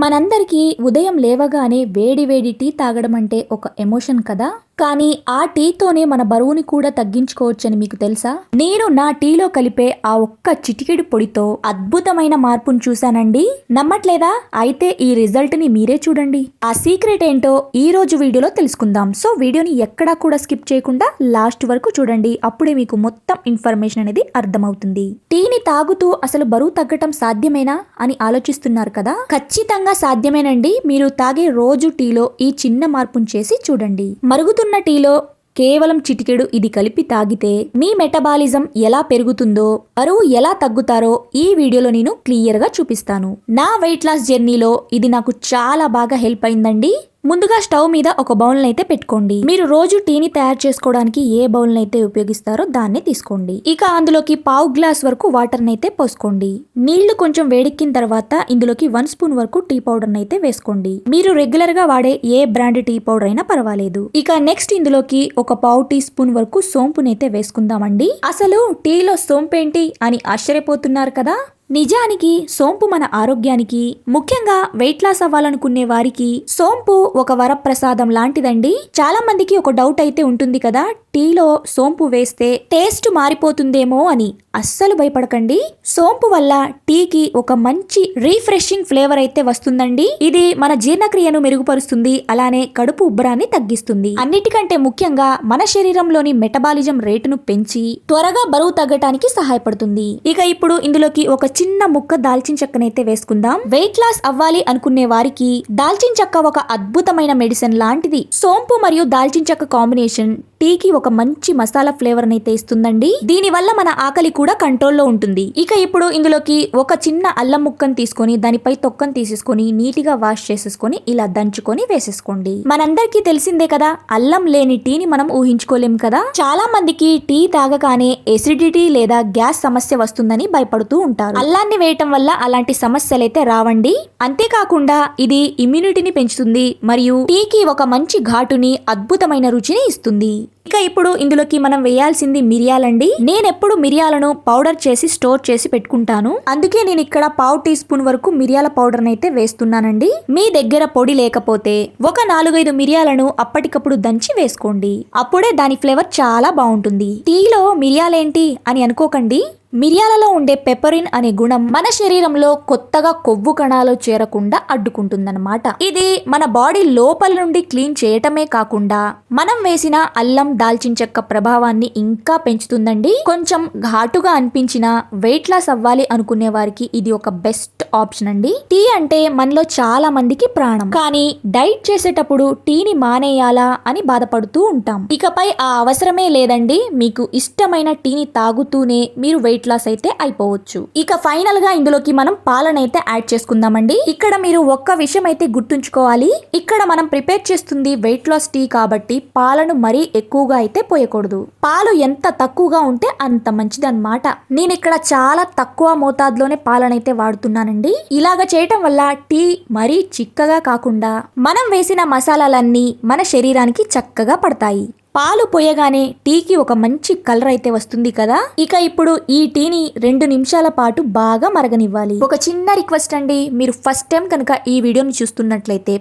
మనందరికీ ఉదయం లేవగానే వేడి వేడి టీ తాగడం అంటే ఒక ఎమోషన్ కదా. కానీ ఆ టీతోనే మన బరువుని కూడా తగ్గించుకోవచ్చని మీకు తెలుసా? నేను నా టీలో కలిపే ఆ ఒక్క చిటికెడు పొడితో అద్భుతమైన మార్పును చూశానండి. నమ్మట్లేదా? అయితే ఈ రిజల్ట్ ని మీరే చూడండి. ఆ సీక్రెట్ ఏంటో ఈ రోజు వీడియోలో తెలుసుకుందాం. సో వీడియోని ఎక్కడా కూడా స్కిప్ చేయకుండా లాస్ట్ వరకు చూడండి. అప్పుడే మీకు మొత్తం ఇన్ఫర్మేషన్ అనేది అర్థమవుతుంది. టీని తాగుతూ అసలు బరువు తగ్గటం సాధ్యమేనా అని ఆలోచిస్తున్నారు కదా? ఖచ్చితంగా సాధ్యమేనండి. మీరు తాగే రోజు టీలో ఈ చిన్న మార్పును చేసి చూడండి. మరుగుతున్న టీలో కేవలం చిటికెడు ఇది కలిపి తాగితే మీ మెటబాలిజం ఎలా పెరుగుతుందో, బరువు ఎలా తగ్గుతారో ఈ వీడియోలో నేను క్లియర్ గా చూపిస్తాను. నా వెయిట్ లాస్ జర్నీలో ఇది నాకు చాలా బాగా హెల్ప్ అయిందండి. ముందుగా స్టవ్ మీద ఒక బౌల్ అయితే పెట్టుకోండి. మీరు రోజు టీని తయారు చేసుకోవడానికి ఏ బౌల్ అయితే ఉపయోగిస్తారో దాన్ని తీసుకోండి. ఇక అందులోకి పావు గ్లాస్ వరకు వాటర్ అయితే పోసుకోండి. నీళ్లు కొంచెం వేడెక్కిన తర్వాత ఇందులోకి 1 స్పూన్ వరకు టీ పౌడర్ అయితే వేసుకోండి. మీరు రెగ్యులర్ గా వాడే ఏ బ్రాండ్ టీ పౌడర్ అయినా పర్వాలేదు. ఇక నెక్స్ట్ ఇందులోకి ఒక పావు టీ స్పూన్ వరకు సోంపునైతే వేసుకుందామండి. అసలు టీలో సోంపేంటి అని ఆశ్చర్యపోతున్నారు కదా? నిజానికి సోంపు మన ఆరోగ్యానికి, ముఖ్యంగా వెయిట్ లాస్ అవ్వాలనుకునే వారికి సోంపు ఒక వరప్రసాదం లాంటిదండి. చాలా మందికి ఒక డౌట్ అయితే ఉంటుంది కదా, టీలో సోంపు వేస్తే టేస్ట్ మారిపోతుందేమో అని. అస్సలు భయపడకండి. సోంపు వల్ల టీకి ఒక మంచి రీఫ్రెషింగ్ ఫ్లేవర్ అయితే వస్తుందండి. ఇది మన జీర్ణక్రియను మెరుగుపరుస్తుంది, అలానే కడుపు ఉబ్బరాన్ని తగ్గిస్తుంది. అన్నిటికంటే ముఖ్యంగా మన శరీరంలోని మెటబాలిజం రేటును పెంచి త్వరగా బరువు తగ్గటానికి సహాయపడుతుంది. ఇక ఇప్పుడు ఇందులోకి ఒక చిన్న ముక్క దాల్చిన చెక్కనైతే వేసుకుందాం. వెయిట్ లాస్ అవ్వాలి అనుకునే వారికి దాల్చిన చెక్క ఒక అద్భుతమైన మెడిసిన్ లాంటిది. సోంపు మరియు దాల్చిన చెక్క కాంబినేషన్ టీకి ఒక మంచి మసాలా ఫ్లేవర్ అయితే ఇస్తుందండి. దీని వల్ల మన ఆకలి కూడా కంట్రోల్లో ఉంటుంది. ఇక ఇప్పుడు ఇందులోకి ఒక చిన్న అల్లం ముక్కను తీసుకొని దానిపై తొక్కను తీసేసుకొని నీటిగా వాష్ చేసేసుకొని ఇలా దంచుకొని వేసేసుకోండి. మనందరికీ తెలిసిందే కదా, అల్లం లేని టీని మనం ఊహించుకోలేం కదా. చాలా మందికి టీ తాగగానే ఎసిడిటీ లేదా గ్యాస్ సమస్య వస్తుందని భయపడుతూ ఉంటారు. అల్లాన్ని వేయటం వల్ల అలాంటి సమస్యలైతే రావండి. అంతేకాకుండా ఇది ఇమ్యూనిటీని పెంచుతుంది మరియు టీకి ఒక మంచి ఘాటుని, అద్భుతమైన రుచిని ఇస్తుంది. ఇక ఇప్పుడు ఇందులోకి మనం వేయాల్సింది మిరియాలండి. నేనెప్పుడు మిరియాలను పౌడర్ చేసి స్టోర్ చేసి పెట్టుకుంటాను. అందుకే నేను ఇక్కడ పావు టీ స్పూన్ వరకు మిరియాల పౌడర్ అయితే వేస్తున్నానండి. మీ దగ్గర పొడి లేకపోతే ఒక 4-5 మిరియాలను అప్పటికప్పుడు దంచి వేసుకోండి. అప్పుడే దాని ఫ్లేవర్ చాలా బాగుంటుంది. టీలో మిరియాలేంటి అని అనుకోకండి. మిరియాలలో ఉండే పెపరిన్ అనే గుణం మన శరీరంలో కొత్తగా కొవ్వు కణాలు చేరకుండా అడ్డుకుంటుందన్నమాట. ఇది మన బాడీ లోపల నుండి క్లీన్ చేయటమే కాకుండా మనం వేసిన అల్లం, దాల్చిన చెక్క ప్రభావాన్ని ఇంకా పెంచుతుందండి. కొంచెం ఘాటుగా అనిపించిన వెయిట్ లాస్ అవ్వాలి అనుకునే వారికి ఇది ఒక బెస్ట్ ఆప్షన్ అండి. టీ అంటే మనలో చాలా మందికి ప్రాణం. కానీ డైట్ చేసేటప్పుడు టీని మానేయాలా అని బాధపడుతూ ఉంటాం. ఇకపై ఆ అవసరమే లేదండి. మీకు ఇష్టమైన టీని తాగుతూనే మీరు వెయిట్ లాస్ అయితే అయిపోవచ్చు. ఇక ఫైనల్ గా ఇందులోకి మనం పాలనైతే యాడ్ చేసుకుందామండి. ఇక్కడ మీరు ఒక్క విషయం అయితే గుర్తుంచుకోవాలి. ఇక్కడ మనం ప్రిపేర్ చేస్తుంది వెయిట్ లాస్ టీ కాబట్టి పాలను మరీ ఎక్కువగా అయితే పోయకూడదు. పాలు ఎంత తక్కువగా ఉంటే అంత మంచిది అన్నమాట. నేను ఇక్కడ చాలా తక్కువ మోతాదులోనే పాలనైతే వాడుతున్నానండి. ఇలాగ చేయటం వల్ల టీ మరీ చిక్కగా కాకుండా మనం వేసిన మసాలాలన్నీ మన శరీరానికి చక్కగా పడతాయి. పాలు పోయగానే టీకి ఒక మంచి కలర్ అయితే వస్తుంది కదా. ఇక ఇప్పుడు ఈ టీని 2 నిమిషాల పాటు బాగా మరగనివ్వాలి. ఒక చిన్న రిక్వెస్ట్ అండి, మీరు ఫస్ట్ టైం కనుక ఈ వీడియోని చూస్తున్నట్లయితే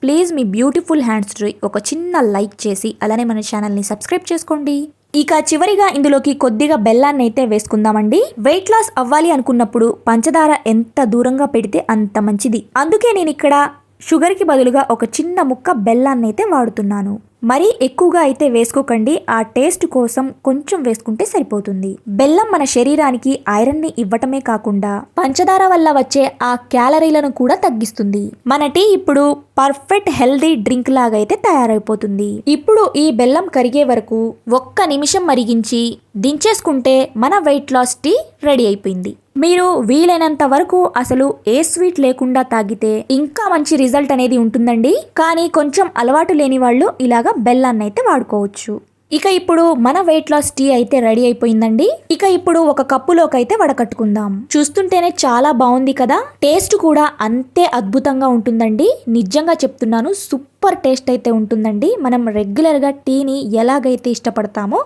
ప్లీజ్ మీ బ్యూటిఫుల్ హ్యాండ్స్ ఒక చిన్న లైక్ చేసి అలానే మన ఛానల్ ని సబ్స్క్రైబ్ చేసుకోండి. ఇక చివరిగా ఇందులోకి కొద్దిగా బెల్లాన్ని అయితే వేసుకుందామండి. వెయిట్ లాస్ అవ్వాలి అనుకున్నప్పుడు పంచదార ఎంత దూరంగా పెడితే అంత మంచిది. అందుకే నేను ఇక్కడ షుగర్ కి బదులుగా ఒక చిన్న ముక్క బెల్లాన్ని అయితే వాడుతున్నాను. మరీ ఎక్కువగా అయితే వేసుకోకండి. ఆ టేస్ట్ కోసం కొంచెం వేసుకుంటే సరిపోతుంది. బెల్లం మన శరీరానికి ఐరన్ ని ఇవ్వటమే కాకుండా పంచదార వల్ల వచ్చే ఆ క్యాలరీలను కూడా తగ్గిస్తుంది. మన టీ ఇప్పుడు పర్ఫెక్ట్ హెల్దీ డ్రింక్ లాగా అయితే తయారైపోతుంది. ఇప్పుడు ఈ బెల్లం కరిగే వరకు 1 నిమిషం మరిగించి దించేసుకుంటే మన వెయిట్ లాస్ టీ రెడీ అయిపోయింది. మీరు వీలైనంత వరకు అసలు ఏ స్వీట్ లేకుండా తాగితే ఇంకా మంచి రిజల్ట్ అనేది ఉంటుందండి. కానీ కొంచెం అలవాటు లేని వాళ్ళు ఇలాగా బెల్లాన్ని అయితే వాడుకోవచ్చు. ఇక ఇప్పుడు మన వెయిట్ లాస్ టీ అయితే రెడీ అయిపోయిందండి. ఇక ఇప్పుడు ఒక కప్పులోకి అయితే వడకట్టుకుందాం. చూస్తుంటేనే చాలా బాగుంది కదా. టేస్ట్ కూడా అంతే అద్భుతంగా ఉంటుందండి. నిజంగా చెప్తున్నాను, సూపర్ టేస్ట్ అయితే ఉంటుందండి. మనం రెగ్యులర్గా టీని ఎలాగైతే ఇష్టపడతామో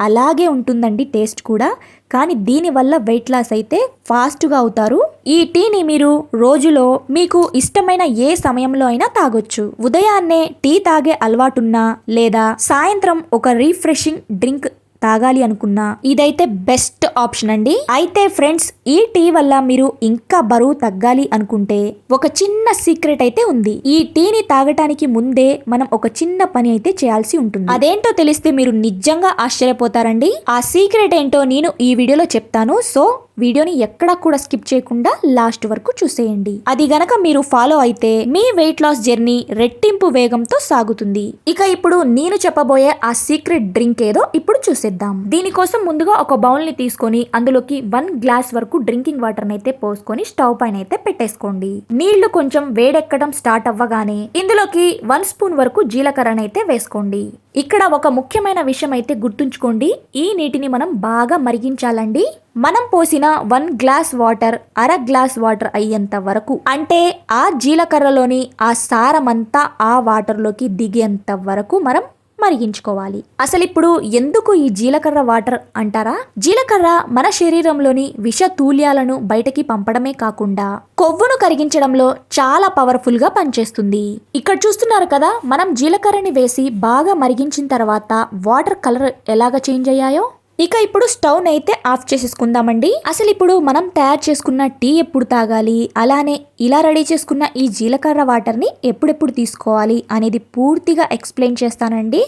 అలాగే ఉంటుందండి టేస్ట్ కూడా. కానీ దీనివల్ల వెయిట్ లాస్ అయితే ఫాస్ట్గా అవుతారు. ఈ టీని మీరు రోజులో మీకు ఇష్టమైన ఏ సమయంలో అయినా తాగొచ్చు. ఉదయాన్నే టీ తాగే అలవాటున్నా లేదా సాయంత్రం ఒక రీఫ్రెషింగ్ డ్రింక్ తాగాలి అనుకున్నా ఇదైతే బెస్ట్ ఆప్షన్ అండి. అయితే ఫ్రెండ్స్, ఈ టీ వల్ల మీరు ఇంకా బరువు తగ్గాలి అనుకుంటే ఒక చిన్న సీక్రెట్ అయితే ఉంది. ఈ టీని తాగటానికి ముందే మనం ఒక చిన్న పని అయితే చేయాల్సి ఉంటుంది. అదేంటో తెలిస్తే మీరు నిజంగా ఆశ్చర్యపోతారండి. ఆ సీక్రెట్ ఏంటో నేను ఈ వీడియోలో చెప్తాను. సో వీడియోని ఎక్కడా కూడా స్కిప్ చేయకుండా లాస్ట్ వరకు చూసేయండి. అది గనక మీరు ఫాలో అయితే మీ వెయిట్ లాస్ జర్నీ రెట్టింపు వేగంతో సాగుతుంది. ఇక ఇప్పుడు నేను చెప్పబోయే ఆ సీక్రెట్ డ్రింక్ ఏదో ఇప్పుడు చూసేద్దాం. దీనికోసం ముందుగా ఒక బౌల్ ని తీసుకొని అందులోకి 1 గ్లాస్ వరకు డ్రింకింగ్ వాటర్ అయితే పోసుకొని స్టవ్ పైన అయితే పెట్టేసుకోండి. నీళ్లు కొంచెం వేడెక్కడం స్టార్ట్ అవ్వగానే ఇందులోకి 1 స్పూన్ వరకు జీలకర్రనైతే వేసుకోండి. ఇక్కడ ఒక ముఖ్యమైన విషయం అయితే గుర్తుంచుకోండి. ఈ నీటిని మనం బాగా మరిగించాలండి. మనం పోసిన 1 గ్లాస్ వాటర్ అర గ్లాస్ వాటర్ అయ్యేంత వరకు, అంటే ఆ జీలకర్రలోని ఆ సారమంతా ఆ వాటర్లోకి దిగేంత వరకు మనం మరిగించుకోవాలి. అసలు ఇప్పుడు ఎందుకు ఈ జీలకర్ర వాటర్ అంటారా? జీలకర్ర మన శరీరంలోని విష తూల్యాలను బయటకి పంపడమే కాకుండా కొవ్వును కరిగించడంలో చాలా పవర్ఫుల్ గా పనిచేస్తుంది. ఇక్కడ చూస్తున్నారు కదా, మనం జీలకర్రని వేసి బాగా మరిగించిన తర్వాత వాటర్ కలర్ ఎలాగ చేంజ్ అయ్యాయో. ఇక ఇప్పుడు స్టవ్ అయితే ఆఫ్ చేసేసుకుందామండి. అసలు ఇప్పుడు మనం తయారు చేసుకున్న టీ ఎప్పుడు తాగాలి, అలానే ఇలా రెడీ చేసుకున్న ఈ జీలకర్ర వాటర్ని ఎప్పుడెప్పుడు తీసుకోవాలి అనేది పూర్తిగా ఎక్స్ప్లెయిన్ చేస్తానండి.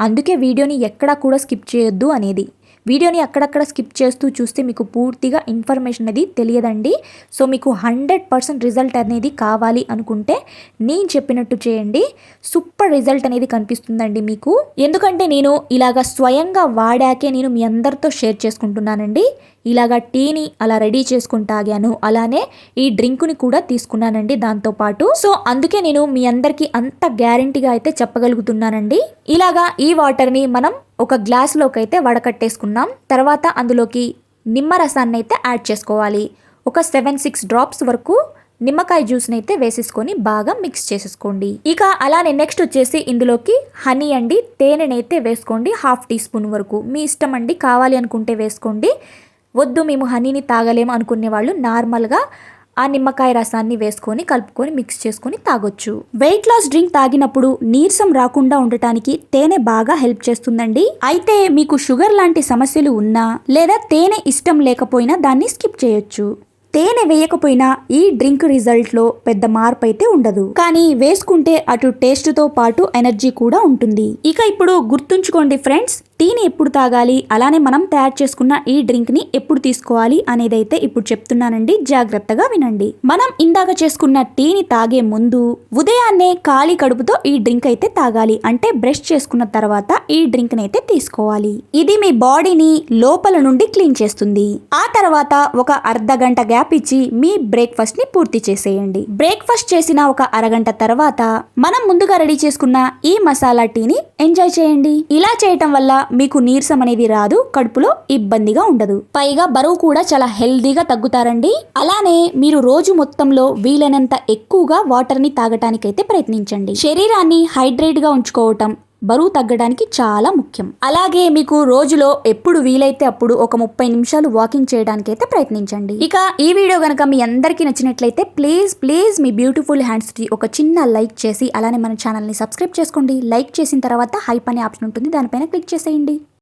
అందుకే వీడియోని ఎక్కడా కూడా స్కిప్ చేయొద్దు అనేది. వీడియోని అక్కడక్కడ స్కిప్ చేస్తూ చూస్తే మీకు పూర్తిగా ఇన్ఫర్మేషన్ అనేది తెలియదండి. సో మీకు 100% రిజల్ట్ అనేది కావాలి అనుకుంటే నేను చెప్పినట్టు చేయండి. సూపర్ రిజల్ట్ అనేది కనిపిస్తుందండి మీకు. ఎందుకంటే నేను ఇలాగ స్వయంగా వాడాకే నేను మీ అందరితో షేర్ చేసుకుంటున్నానండి. ఇలాగా టీని అలా రెడీ చేసుకుని తాగాను, అలానే ఈ డ్రింకుని కూడా తీసుకున్నానండి దాంతోపాటు. సో అందుకే నేను మీ అందరికీ అంత గ్యారంటీగా అయితే చెప్పగలుగుతున్నానండి. ఇలాగా ఈ వాటర్ని మనం ఒక గ్లాస్లోకి అయితే వడకట్టేసుకున్నాం. తర్వాత అందులోకి నిమ్మరసాన్ని అయితే యాడ్ చేసుకోవాలి. ఒక 7-6 డ్రాప్స్ వరకు నిమ్మకాయ జ్యూస్ని అయితే వేసేసుకొని బాగా మిక్స్ చేసేసుకోండి. ఇక అలానే నెక్స్ట్ వచ్చేసి ఇందులోకి హనీ అండి, తేనెనైతే వేసుకోండి. 1/2 టీ స్పూన్ వరకు మీ ఇష్టం అండి, కావాలి అనుకుంటే వేసుకోండి. వద్దు మేము హనీని తాగలేము అనుకునే వాళ్ళు నార్మల్గా ఆ నిమ్మకాయ రసాన్ని వేసుకొని కలుపుకొని మిక్స్ చేసుకొని తాగొచ్చు. వెయిట్ లాస్ డ్రింక్ తాగినప్పుడు నీరసం రాకుండా ఉండటానికి తేనె బాగా హెల్ప్ చేస్తుందండి. అయితే మీకు షుగర్ లాంటి సమస్యలు ఉన్నా లేదా తేనె ఇష్టం లేకపోయినా దాన్ని స్కిప్ చేయొచ్చు. తేనె వేయకపోయినా ఈ డ్రింక్ రిజల్ట్లో పెద్ద మార్పు అయితే ఉండదు, కానీ వేసుకుంటే అటు టేస్ట్తో పాటు ఎనర్జీ కూడా ఉంటుంది. ఇక ఇప్పుడు గుర్తుంచుకోండి ఫ్రెండ్స్, టీని ఎప్పుడు తాగాలి, అలానే మనం తయారు చేసుకున్న ఈ డ్రింక్ని ఎప్పుడు తీసుకోవాలి అనేది అయితే ఇప్పుడు చెప్తున్నానండి. జాగ్రత్తగా వినండి. మనం ఇందాక చేసుకున్న టీని తాగే ముందు ఉదయాన్నే ఖాళీ కడుపుతో ఈ డ్రింక్ అయితే తాగాలి. అంటే బ్రష్ చేసుకున్న తర్వాత ఈ డ్రింక్ని అయితే తీసుకోవాలి. ఇది మీ బాడీని లోపల నుండి క్లీన్ చేస్తుంది. ఆ తర్వాత ఒక అర్ధ గంట గ్యాప్ ఇచ్చి మీ బ్రేక్ఫాస్ట్ ని పూర్తి చేసేయండి. బ్రేక్ఫాస్ట్ చేసిన ఒక అరగంట తర్వాత మనం ముందుగా రెడీ చేసుకున్న ఈ మసాలా టీని ఎంజాయ్ చేయండి. ఇలా చేయటం వల్ల మీకు నీరసం అనేది రాదు, కడుపులో ఇబ్బందిగా ఉండదు, పైగా బరువు కూడా చాలా హెల్దీగా తగ్గుతారండి. అలానే మీరు రోజు మొత్తంలో వీలైనంత ఎక్కువగా వాటర్ ని తాగటానికైతే ప్రయత్నించండి. శరీరాన్ని హైడ్రేట్ గా ఉంచుకోవటం బరువు తగ్గడానికి చాలా ముఖ్యం. అలాగే మీకు రోజులో ఎప్పుడు వీలైతే అప్పుడు ఒక 30 నిమిషాలు వాకింగ్ చేయడానికి అయితే ప్రయత్నించండి. ఇక ఈ వీడియో కనుక మీ అందరికీ నచ్చినట్లయితే ప్లీజ్ మీ బ్యూటిఫుల్ హ్యాండ్స్ కి ఒక చిన్న లైక్ చేసి అలానే మన ఛానల్ ని సబ్స్క్రైబ్ చేసుకోండి. లైక్ చేసిన తర్వాత హైప్ అనే ఆప్షన్ ఉంటుంది, దానిపైన క్లిక్ చేసేయండి.